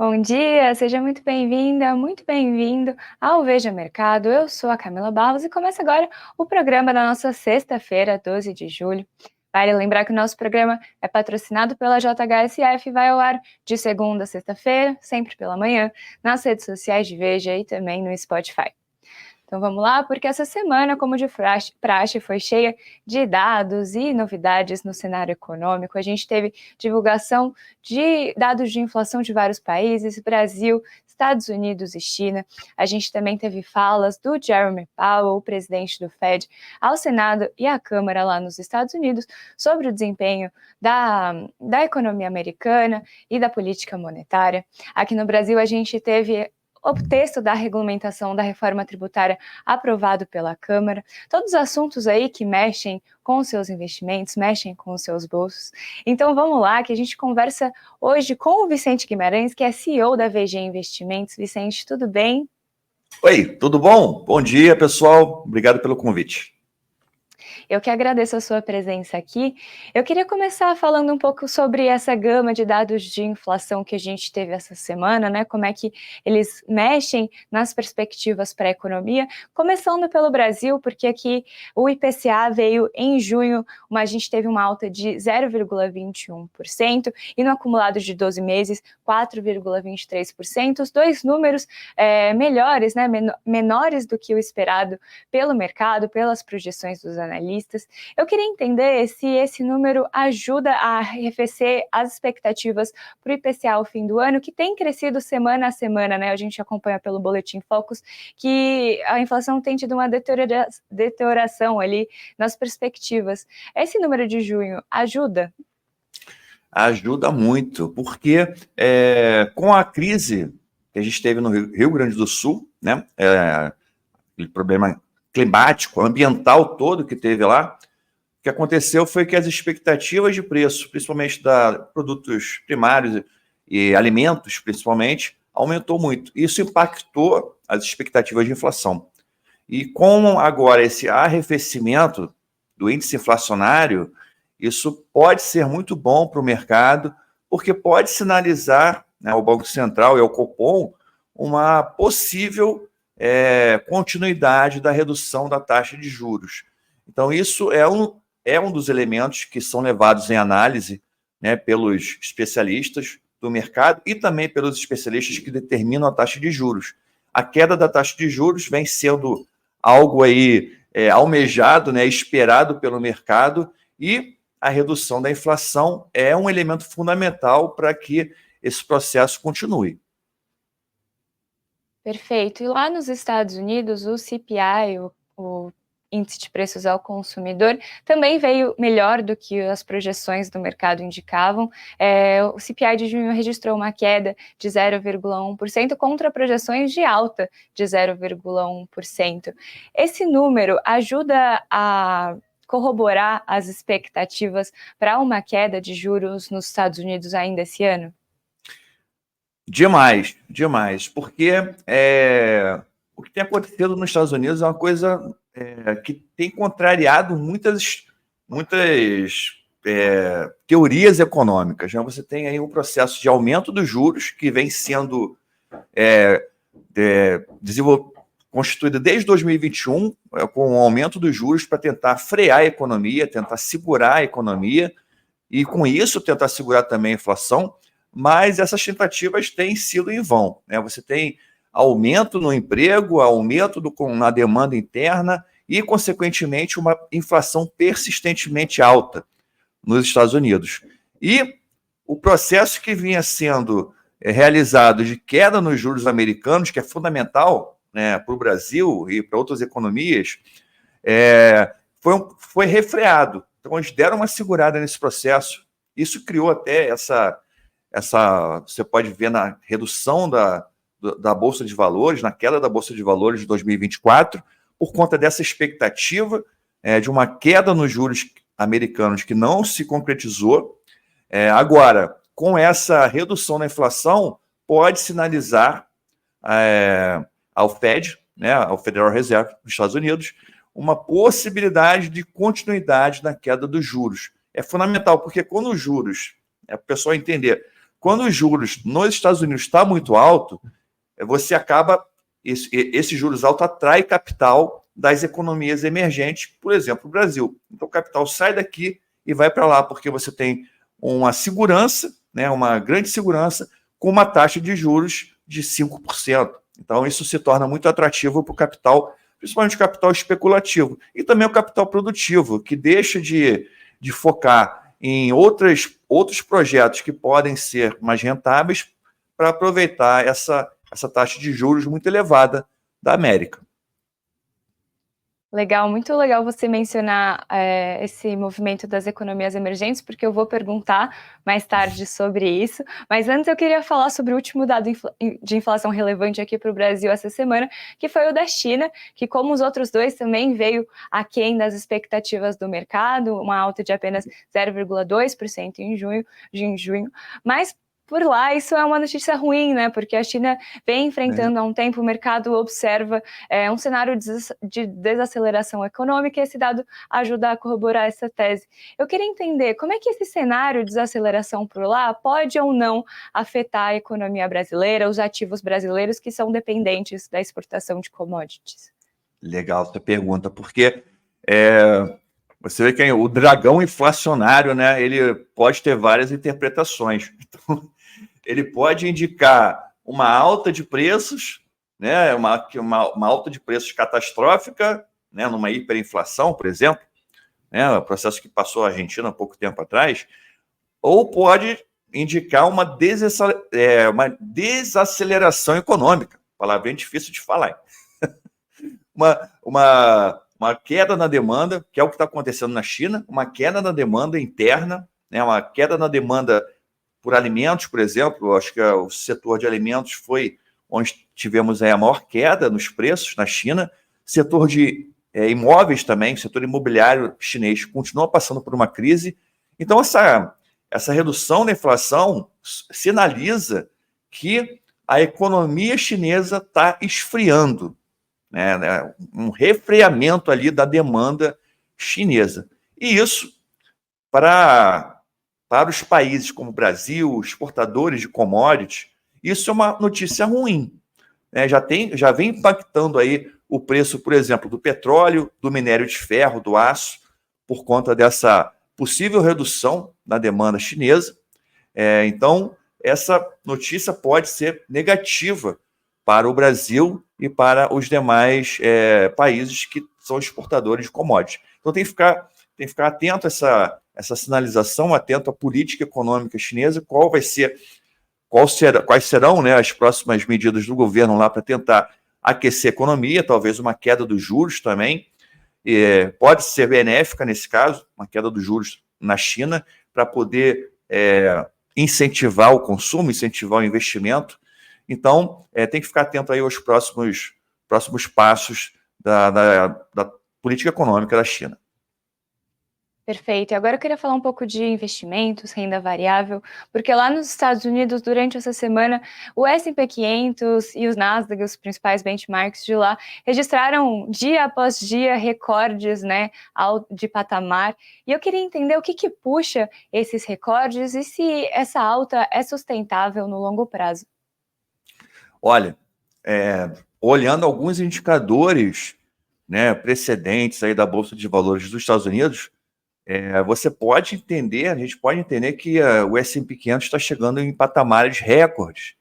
Bom dia, seja muito bem-vinda, muito bem-vindo ao Veja Mercado. Eu sou a Camila Barros e começa agora o programa da nossa sexta-feira, 12 de julho. Vale lembrar que o nosso programa é patrocinado pela JHSF e vai ao ar de segunda a sexta-feira, sempre pela manhã, nas redes sociais de Veja e também no Spotify. Então vamos lá, porque essa semana, como de praxe, foi cheia de dados e novidades no cenário econômico. A gente teve divulgação de dados de inflação de vários países, Brasil, Estados Unidos e China. A gente também teve falas do Jeremy Powell, o presidente do Fed, ao Senado e à Câmara lá nos Estados Unidos sobre o desempenho da economia americana e da política monetária. Aqui no Brasil, a gente teve o texto da regulamentação da reforma tributária aprovado pela Câmara, todos os assuntos aí que mexem com os seus investimentos, mexem com os seus bolsos. Então vamos lá, que a gente conversa hoje com o Vicente Guimarães, que é CEO da VG Investimentos. Vicente, tudo bem? Oi, tudo bom? Bom dia, pessoal. Obrigado pelo convite. Eu que agradeço a sua presença aqui. Eu queria começar falando um pouco sobre essa gama de dados de inflação que a gente teve essa semana, né? Como é que eles mexem nas perspectivas para a economia, começando pelo Brasil, porque aqui o IPCA veio em junho, a gente teve uma alta de 0,21% e no acumulado de 12 meses, 4,23%. Os dois números melhores, né? Menores do que o esperado pelo mercado, pelas projeções dos analistas. Eu queria entender se esse número ajuda a arrefecer as expectativas para o IPCA ao fim do ano, que tem crescido semana a semana, né? A gente acompanha pelo Boletim Focus que a inflação tem tido uma deterioração ali nas perspectivas. Esse número de junho ajuda? Ajuda muito, porque com a crise que a gente teve no Rio Grande do Sul, né, aquele problema climático, ambiental todo que teve lá, o que aconteceu foi que as expectativas de preço, principalmente da produtos primários e alimentos, principalmente, aumentou muito. Isso impactou as expectativas de inflação. E com agora esse arrefecimento do índice inflacionário, isso pode ser muito bom para o mercado, porque pode sinalizar, né, ao Banco Central e ao Copom uma possível continuidade da redução da taxa de juros. Então, isso é um dos elementos que são levados em análise, né, pelos especialistas do mercado e também pelos especialistas que determinam a taxa de juros. A queda da taxa de juros vem sendo algo aí almejado, né, esperado pelo mercado, e a redução da inflação é um elemento fundamental para que esse processo continue. Perfeito. E lá nos Estados Unidos, o CPI, o Índice de Preços ao Consumidor, também veio melhor do que as projeções do mercado indicavam. O CPI de junho registrou uma queda de 0,1% contra projeções de alta de 0,1%. Esse número ajuda a corroborar as expectativas para uma queda de juros nos Estados Unidos ainda esse ano? Demais, demais, porque o que tem acontecido nos Estados Unidos é uma coisa que tem contrariado muitas teorias econômicas, né? Você tem aí um processo de aumento dos juros que vem sendo constituído desde 2021, com o aumento dos juros para tentar frear a economia, tentar segurar a economia e, com isso, tentar segurar também a inflação. Mas essas tentativas têm sido em vão, né? Você tem aumento no emprego, aumento na demanda interna e, consequentemente, uma inflação persistentemente alta nos Estados Unidos. E o processo que vinha sendo realizado de queda nos juros americanos, que é fundamental, né, para o Brasil e para outras economias, foi refreado. Então, eles deram uma segurada nesse processo. Isso criou até você pode ver na redução da Bolsa de Valores, na queda da Bolsa de Valores de 2024, por conta dessa expectativa de uma queda nos juros americanos que não se concretizou. Agora, com essa redução na inflação, pode sinalizar ao Fed, né, ao Federal Reserve dos Estados Unidos, uma possibilidade de continuidade na queda dos juros. É fundamental, porque quando os juros, para o pessoal entender, quando os juros nos Estados Unidos está muito alto, você acaba, esse juros alto atrai capital das economias emergentes, por exemplo, o Brasil. Então, o capital sai daqui e vai para lá, porque você tem uma segurança, né, uma grande segurança, com uma taxa de juros de 5%. Então, isso se torna muito atrativo para o capital, principalmente o capital especulativo, e também o capital produtivo, que deixa de focar em outros projetos que podem ser mais rentáveis para aproveitar essa taxa de juros muito elevada da América. Legal, muito legal você mencionar esse movimento das economias emergentes, porque eu vou perguntar mais tarde sobre isso. Mas antes eu queria falar sobre o último dado de inflação relevante aqui para o Brasil essa semana, que foi o da China, que, como os outros dois, também veio aquém das expectativas do mercado, uma alta de apenas 0,2% em junho, mas por lá, isso é uma notícia ruim, né? Porque a China vem enfrentando há um tempo, o mercado observa um cenário de desaceleração econômica e esse dado ajuda a corroborar essa tese. Eu queria entender como é que esse cenário de desaceleração por lá pode ou não afetar a economia brasileira, os ativos brasileiros que são dependentes da exportação de commodities. Legal essa pergunta, porque você vê que o dragão inflacionário, né, ele pode ter várias interpretações. Então, ele pode indicar uma alta de preços, né, uma alta de preços catastrófica, né, numa hiperinflação, por exemplo, né, o processo que passou a Argentina há pouco tempo atrás, ou pode indicar uma desaceleração econômica, palavra bem difícil de falar. Uma queda na demanda, que é o que está acontecendo na China, uma queda na demanda interna, né, uma queda na demanda por alimentos, por exemplo. Eu acho que o setor de alimentos foi onde tivemos a maior queda nos preços na China. Setor de imóveis também, o setor imobiliário chinês continua passando por uma crise. Então, essa redução da inflação sinaliza que a economia chinesa está esfriando, né, um refreamento ali da demanda chinesa. E isso, para os países como o Brasil, exportadores de commodities, isso é uma notícia ruim, né? Já vem impactando aí o preço, por exemplo, do petróleo, do minério de ferro, do aço, por conta dessa possível redução na demanda chinesa. Então, essa notícia pode ser negativa para o Brasil e para os demais países que são exportadores de commodities. Então, tem que ficar atento a essa sinalização, atento à política econômica chinesa, quais serão, né, as próximas medidas do governo lá para tentar aquecer a economia, talvez uma queda dos juros também, pode ser benéfica nesse caso, uma queda dos juros na China, para poder incentivar o consumo, incentivar o investimento. Então, tem que ficar atento aí aos próximos passos da política econômica da China. Perfeito. E agora eu queria falar um pouco de investimentos, renda variável, porque lá nos Estados Unidos, durante essa semana, o S&P 500 e os Nasdaq, os principais benchmarks de lá, registraram dia após dia recordes, né, de patamar. E eu queria entender o que puxa esses recordes e se essa alta é sustentável no longo prazo. Olha, olhando alguns indicadores, né, precedentes aí da Bolsa de Valores dos Estados Unidos, a gente pode entender que o S&P 500 está chegando em patamares recordes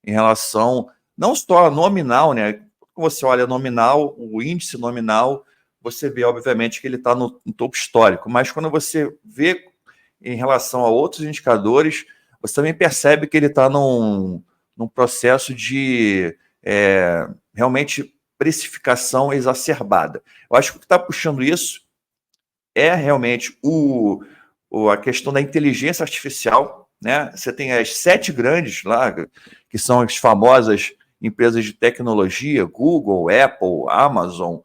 em relação, não só nominal, né? Quando você olha nominal, o índice nominal, você vê, obviamente, que ele está no topo histórico, mas quando você vê em relação a outros indicadores, você também percebe que ele está num processo de realmente precificação exacerbada. Eu acho que o que está puxando isso é realmente a questão da inteligência artificial, né? Você tem as 7 grandes lá, que são as famosas empresas de tecnologia, Google, Apple, Amazon,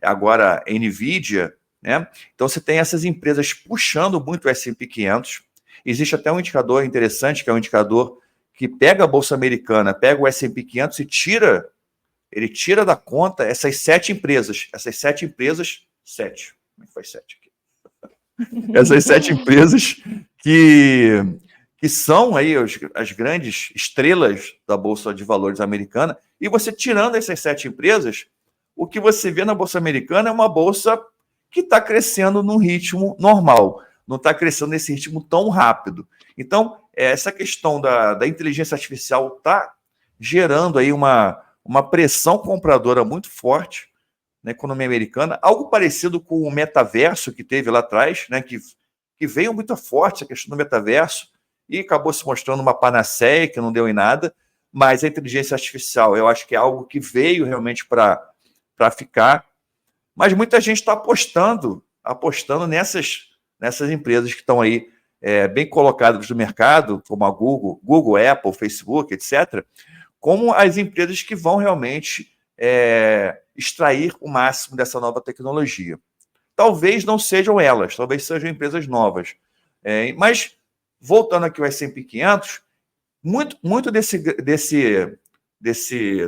agora NVIDIA, né? Então você tem essas empresas puxando muito o S&P 500. Existe até um indicador interessante, que é um indicador que pega a Bolsa Americana, pega o S&P 500 e tira da conta essas 7 empresas. Essas 7 empresas, 7. Como é que faz 7 aqui? Essas 7 empresas que que são aí as grandes estrelas da Bolsa de Valores americana, e você tirando essas 7 empresas, o que você vê na Bolsa Americana é uma bolsa que está crescendo num ritmo normal, não está crescendo nesse ritmo tão rápido. Então, essa questão da inteligência artificial está gerando aí uma pressão compradora muito forte na economia americana, algo parecido com o metaverso que teve lá atrás, né, que veio muito forte essa questão do metaverso e acabou se mostrando uma panaceia que não deu em nada, mas a inteligência artificial eu acho que é algo que veio realmente para ficar, mas muita gente está apostando nessas empresas que estão aí bem colocadas no mercado, como a Google, Apple, Facebook, etc., como as empresas que vão realmente extrair o máximo dessa nova tecnologia. Talvez não sejam elas, talvez sejam empresas novas. Mas, voltando aqui ao S&P 500, muito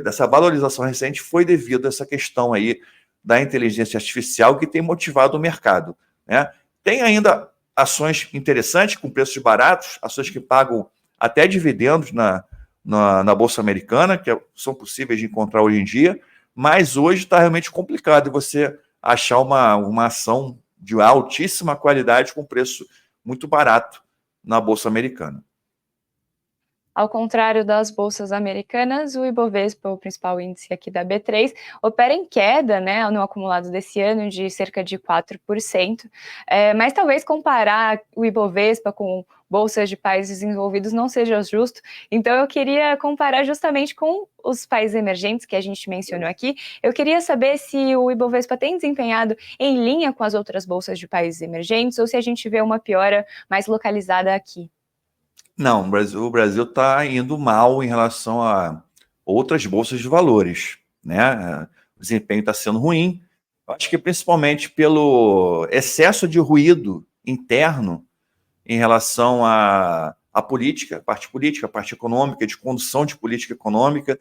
dessa valorização recente foi devido a essa questão aí da inteligência artificial que tem motivado o mercado, né? Tem ainda ações interessantes, com preços baratos, ações que pagam até dividendos na Bolsa Americana, que são possíveis de encontrar hoje em dia, mas hoje está realmente complicado você achar uma ação de altíssima qualidade com preço muito barato na Bolsa Americana. Ao contrário das bolsas americanas, o Ibovespa, o principal índice aqui da B3, opera em queda, né, no acumulado desse ano de cerca de 4%, mas talvez comparar o Ibovespa com bolsas de países desenvolvidos não seja justo, então eu queria comparar justamente com os países emergentes que a gente mencionou aqui. Eu queria saber se o Ibovespa tem desempenhado em linha com as outras bolsas de países emergentes ou se a gente vê uma piora mais localizada aqui. Não, o Brasil está indo mal em relação a outras bolsas de valores, né? O desempenho está sendo ruim. Acho que principalmente pelo excesso de ruído interno em relação à política, a parte econômica, de condução de política econômica.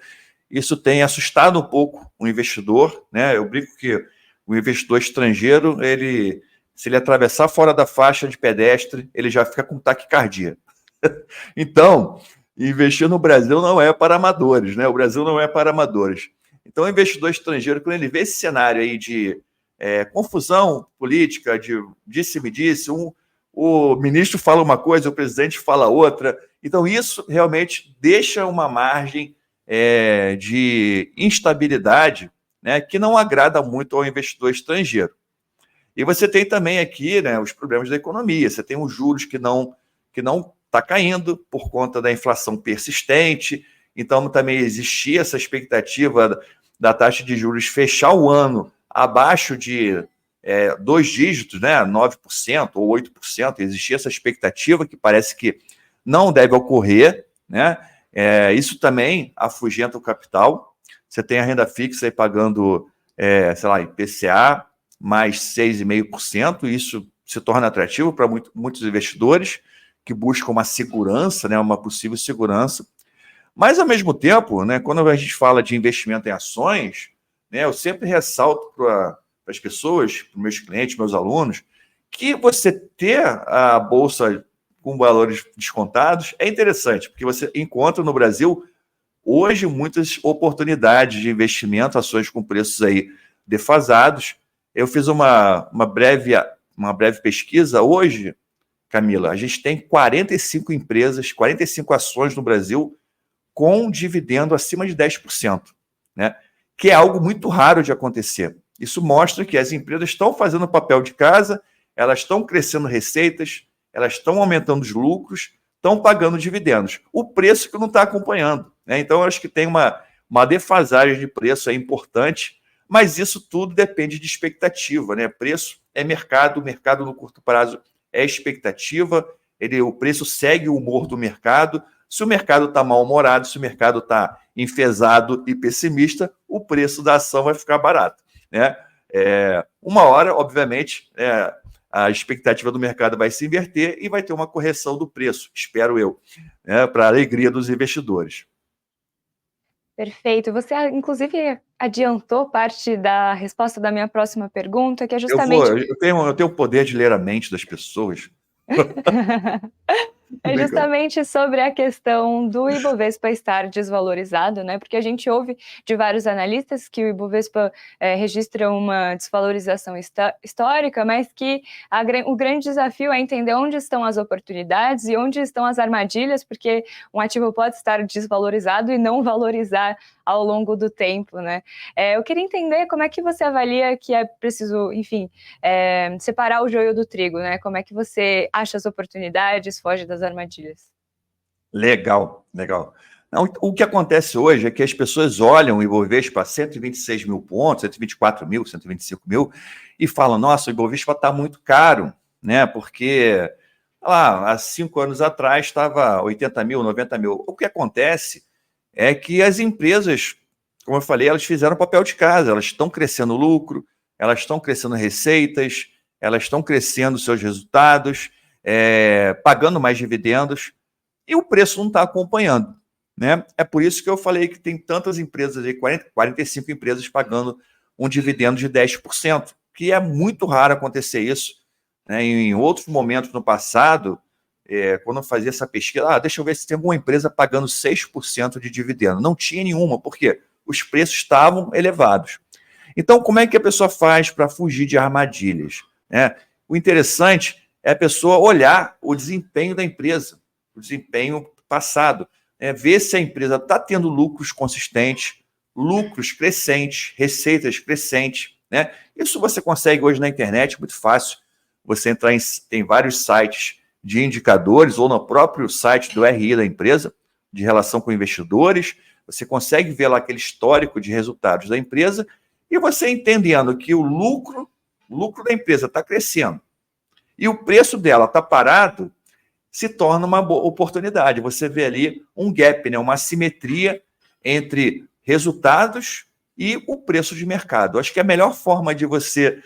Isso tem assustado um pouco o investidor, né? Eu brinco que o investidor estrangeiro, se ele atravessar fora da faixa de pedestre, ele já fica com taquicardia. Então, investir no Brasil não é para amadores, né? O Brasil não é para amadores. Então, o investidor estrangeiro, quando ele vê esse cenário aí de confusão política, de disse-me-disse, o ministro fala uma coisa, o presidente fala outra. Então, isso realmente deixa uma margem de instabilidade, né, que não agrada muito ao investidor estrangeiro. E você tem também aqui, né, os problemas da economia. Você tem os juros que não está caindo por conta da inflação persistente. Então, também existia essa expectativa da taxa de juros fechar o ano abaixo de 2 dígitos, né, 9% ou 8%. Existia essa expectativa que parece que não deve ocorrer, né? Isso também afugenta o capital. Você tem a renda fixa aí pagando, sei lá, IPCA mais 6,5%. Isso se torna atrativo para muitos investidores que buscam uma segurança, né, uma possível segurança. Mas, ao mesmo tempo, né, quando a gente fala de investimento em ações, né, eu sempre ressalto para as pessoas, para os meus clientes, meus alunos, que você ter a bolsa com valores descontados é interessante, porque você encontra no Brasil hoje muitas oportunidades de investimento, ações com preços aí defasados. Eu fiz uma breve pesquisa hoje, Camila, a gente tem 45 empresas, 45 ações no Brasil com dividendo acima de 10%, né? Que é algo muito raro de acontecer. Isso mostra que as empresas estão fazendo o papel de casa, elas estão crescendo receitas, elas estão aumentando os lucros, estão pagando dividendos. O preço que não está acompanhando, né? Então, eu acho que tem uma defasagem de preço importante, mas isso tudo depende de expectativa, né? Preço é mercado, o mercado no curto prazo é expectativa, o preço segue o humor do mercado. Se o mercado está mal-humorado, se o mercado está enfesado e pessimista, o preço da ação vai ficar barato, né? Uma hora, obviamente, a expectativa do mercado vai se inverter e vai ter uma correção do preço, espero eu, né, para a alegria dos investidores. Perfeito. Você, inclusive, adiantou parte da resposta da minha próxima pergunta, que é justamente... Eu tenho o poder de ler a mente das pessoas. É justamente sobre a questão do Ibovespa estar desvalorizado, né? Porque a gente ouve de vários analistas que o Ibovespa registra uma desvalorização histórica, mas que o grande desafio é entender onde estão as oportunidades e onde estão as armadilhas, porque um ativo pode estar desvalorizado e não valorizar ao longo do tempo, né? Eu queria entender como é que você avalia que é preciso, enfim, separar o joio do trigo, né? Como é que você acha as oportunidades, foge das armadilhas? Legal, legal. Não, o que acontece hoje é que as pessoas olham o Ibovespa a 126 mil pontos, 124 mil, 125 mil, e falam, nossa, o Ibovespa está muito caro, né? Porque lá, há 5 anos atrás estava 80 mil, 90 mil. O que acontece é que as empresas, como eu falei, elas fizeram o papel de casa, elas estão crescendo lucro, elas estão crescendo receitas, elas estão crescendo seus resultados, pagando mais dividendos, e o preço não está acompanhando, né? É por isso que eu falei que tem tantas empresas aí, 45 empresas pagando um dividendo de 10%, que é muito raro acontecer isso, né? Em outros momentos no passado, quando eu fazia essa pesquisa, deixa eu ver se tem alguma empresa pagando 6% de dividendo. Não tinha nenhuma, porque os preços estavam elevados. Então, como é que a pessoa faz para fugir de armadilhas, né? O interessante é a pessoa olhar o desempenho da empresa, o desempenho passado, ver se a empresa está tendo lucros consistentes, lucros crescentes, receitas crescentes, né? Isso você consegue hoje na internet, muito fácil. Você entrar tem vários sites de indicadores ou no próprio site do RI da empresa, de relação com investidores, você consegue ver lá aquele histórico de resultados da empresa e você entendendo que o lucro da empresa está crescendo e o preço dela está parado, se torna uma boa oportunidade. Você vê ali um gap, né? Uma assimetria entre resultados e o preço de mercado. Acho que a melhor forma de você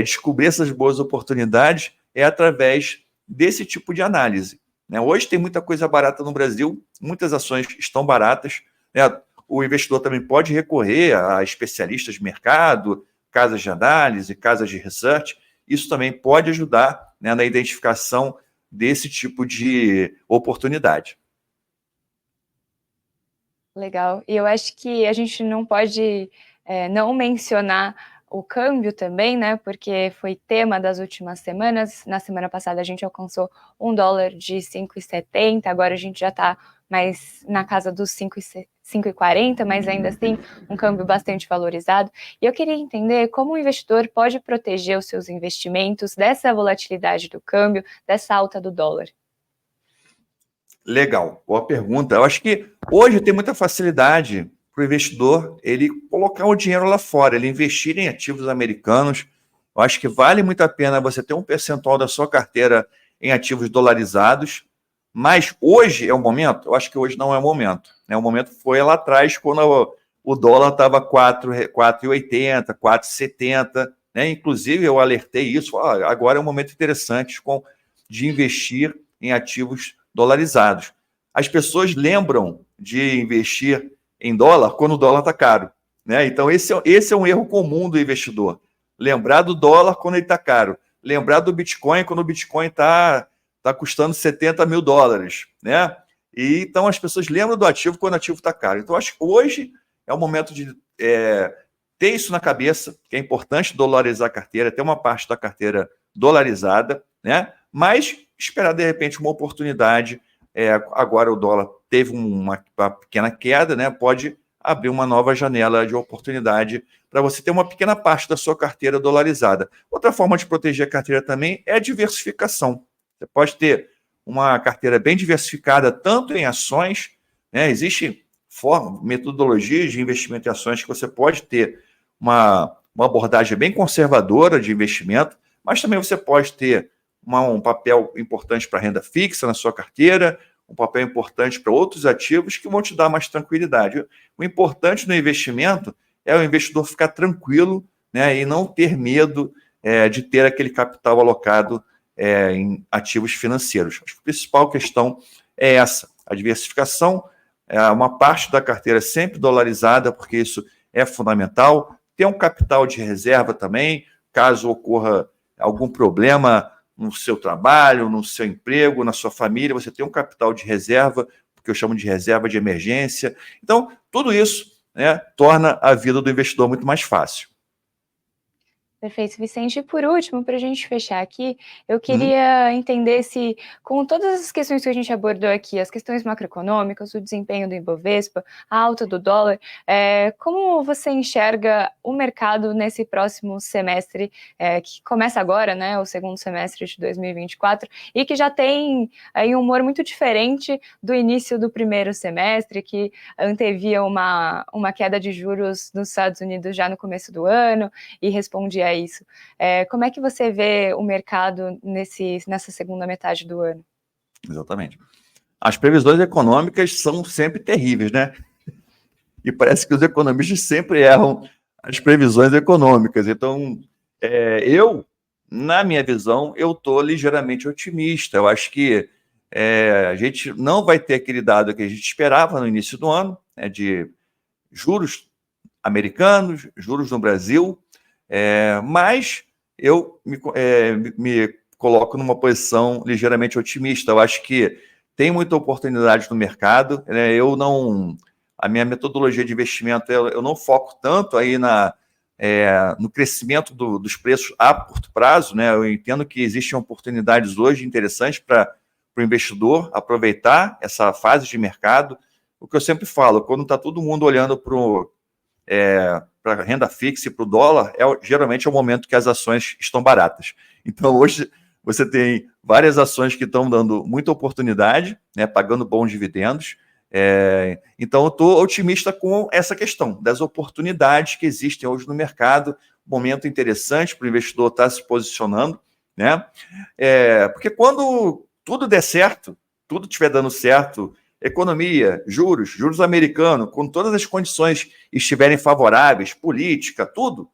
descobrir essas boas oportunidades é através desse tipo de análise, né? Hoje tem muita coisa barata no Brasil, muitas ações estão baratas, né? O investidor também pode recorrer a especialistas de mercado, casas de análise, casas de research. Isso também pode ajudar, né, na identificação desse tipo de oportunidade. Legal. E eu acho que a gente não pode não mencionar o câmbio também, né? Porque foi tema das últimas semanas. Na semana passada a gente alcançou $1 de 5,70, agora a gente já está mais na casa dos 5,40, mas ainda assim um câmbio bastante valorizado. E eu queria entender como o investidor pode proteger os seus investimentos dessa volatilidade do câmbio, dessa alta do dólar. Legal, boa pergunta. Eu acho que hoje tem muita facilidade para o investidor ele colocar o dinheiro lá fora, ele investir em ativos americanos. Eu acho que vale muito a pena você ter um percentual da sua carteira em ativos dolarizados, mas hoje é o momento? Eu acho que hoje não é o momento, né? O momento foi lá atrás, quando o dólar estava 4,80, 4,70, né? Inclusive eu alertei isso, agora é um momento interessante de investir em ativos dolarizados. As pessoas lembram de investir em dólar quando o dólar está caro, né? Então, esse é um erro comum do investidor. Lembrar do dólar quando ele está caro. Lembrar do Bitcoin quando o Bitcoin está custando 70 mil dólares, né? E, então, as pessoas lembram do ativo quando o ativo está caro. Então, acho que hoje é o momento de ter isso na cabeça, que é importante dolarizar a carteira, ter uma parte da carteira dolarizada, né? Mas esperar, de repente, uma oportunidade. Agora o dólar teve uma pequena queda, né? Pode abrir uma nova janela de oportunidade para você ter uma pequena parte da sua carteira dolarizada. Outra forma de proteger a carteira também é a diversificação. Você pode ter uma carteira bem diversificada, tanto em ações, né? Existem metodologias de investimento em ações que você pode ter uma abordagem bem conservadora de investimento, mas também você pode ter um papel importante para renda fixa na sua carteira, um papel importante para outros ativos que vão te dar mais tranquilidade. O importante no investimento é o investidor ficar tranquilo, né, e não ter medo de ter aquele capital alocado em ativos financeiros. Acho que a principal questão é essa, a diversificação, uma parte da carteira sempre dolarizada, porque isso é fundamental, ter um capital de reserva também, caso ocorra algum problema no seu trabalho, no seu emprego, na sua família, você tem um capital de reserva, que eu chamo de reserva de emergência. Então, tudo isso, né, torna a vida do investidor muito mais fácil. Perfeito, Vicente. E por último, para a gente fechar aqui, eu queria entender se, com todas as questões que a gente abordou aqui, as questões macroeconômicas, o desempenho do Ibovespa, a alta do dólar, como você enxerga o mercado nesse próximo semestre, que começa agora, né, o segundo semestre de 2024, e que já tem aí um humor muito diferente do início do primeiro semestre, que antevia uma queda de juros nos Estados Unidos já no começo do ano, e respondia a isso. Como é que você vê o mercado nessa segunda metade do ano? Exatamente. As previsões econômicas são sempre terríveis, né? E parece que os economistas sempre erram as previsões econômicas. Então, na minha visão, eu estou ligeiramente otimista. Eu acho que a gente não vai ter aquele dado que a gente esperava no início do ano, né, de juros americanos, juros no Brasil, mas eu me coloco numa posição ligeiramente otimista. Eu acho que tem muita oportunidade no mercado. Né? A minha metodologia de investimento, eu não foco tanto aí no crescimento dos preços a curto prazo. Né? Eu entendo que existem oportunidades hoje interessantes para o investidor aproveitar essa fase de mercado. O que eu sempre falo, quando está todo mundo olhando para a renda fixa e para o dólar, geralmente é o momento que as ações estão baratas. Então, hoje, você tem várias ações que estão dando muita oportunidade, né, pagando bons dividendos. Então, eu estou otimista com essa questão das oportunidades que existem hoje no mercado, momento interessante para o investidor estar se posicionando, né? Porque quando tudo der certo, tudo estiver dando certo, economia, juros americanos, com todas as condições estiverem favoráveis, política, tudo,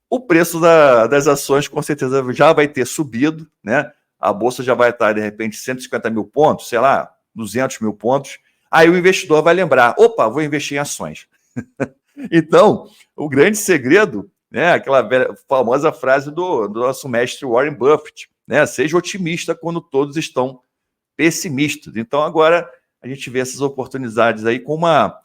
o preço das ações com certeza já vai ter subido, né? A bolsa já vai estar, de repente, 150 mil pontos, sei lá, 200 mil pontos. Aí o investidor vai lembrar, opa, vou investir em ações. Então, o grande segredo, né, aquela famosa frase do nosso mestre Warren Buffett, né, seja otimista quando todos estão pessimistas. Então, agora a gente vê essas oportunidades aí com uma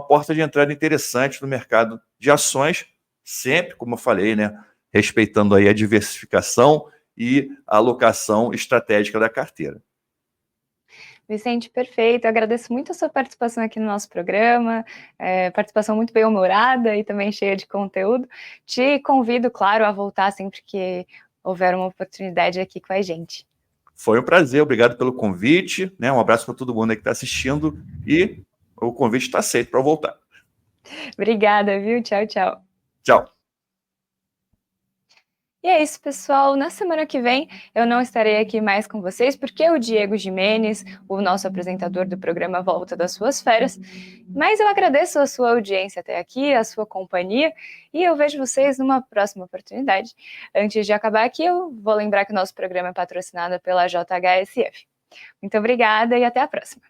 porta de entrada interessante no mercado de ações, sempre, como eu falei, né, respeitando aí a diversificação e a alocação estratégica da carteira. Vicente, perfeito. Eu agradeço muito a sua participação aqui no nosso programa, participação muito bem-humorada e também cheia de conteúdo. Te convido, claro, a voltar sempre que houver uma oportunidade aqui com a gente. Foi um prazer, obrigado pelo convite, né? Um abraço para todo mundo aí que está assistindo e o convite está aceito para voltar. Obrigada, viu? Tchau, tchau. Tchau. E é isso, pessoal. Na semana que vem eu não estarei aqui mais com vocês, porque o Diego Jimenez, o nosso apresentador do programa, volta das suas férias. Mas eu agradeço a sua audiência até aqui, a sua companhia, e eu vejo vocês numa próxima oportunidade. Antes de acabar aqui, eu vou lembrar que o nosso programa é patrocinado pela JHSF. Muito obrigada e até a próxima.